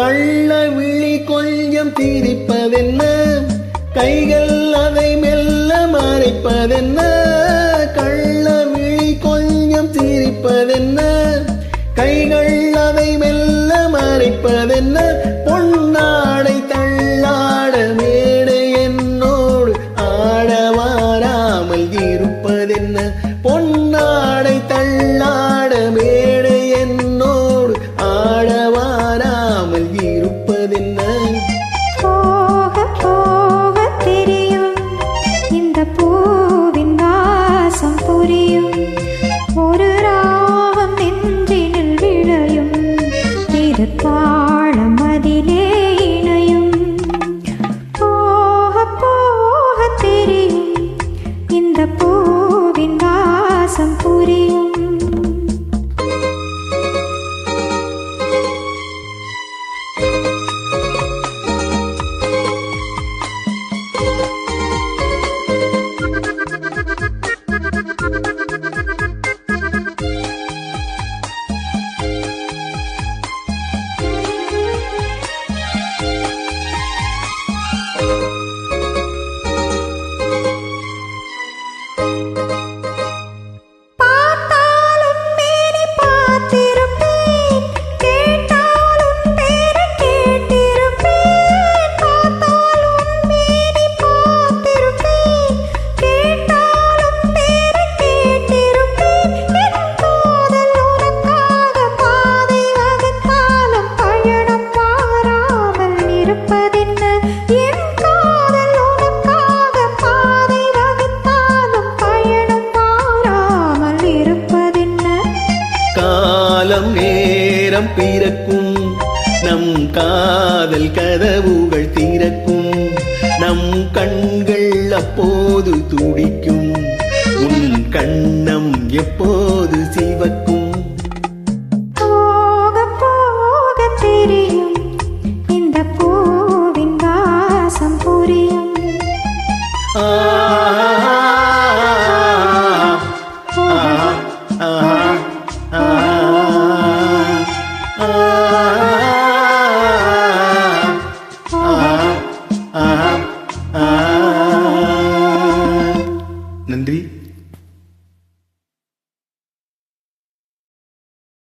கள்ள விழி கொஞ்சம் தீரிப்பதென்ன, கைகள் அதை மெல்ல மறைப்பதென்ன. கள்ள விழி கொஞ்சம் தீரிப்பதென்ன, கைகள் அதை மெல்ல மறைப்பதென்ன. பொன்னாடை தள்ளாட மேடை என்னோடு ஆட வாராமல் இருப்பதென்ன. பொன்னாடை தள்ளாட மேடை என்னோடு ஆட வாராமல் இருப்பதென்ன. போக போக தெரியும் இந்த பூவின் வாசம் புரியும். ஒரு ராகம் நெஞ்சினில் விளையும், திருத்தாளம் அதிலே இணையும். போக போக தெரியும் இந்த பூவின் வாசம் புரியும். காலம் நேரம் பிறக்கும், நம் காதல் கதவுகள் திறக்கும். நம் கண்கள் அப்போது துடிக்கும், உன் கண்ணம் எப்போது சிவக்கும். போக போக தெரியும் இந்த பூவின் வாசம் புரியும்.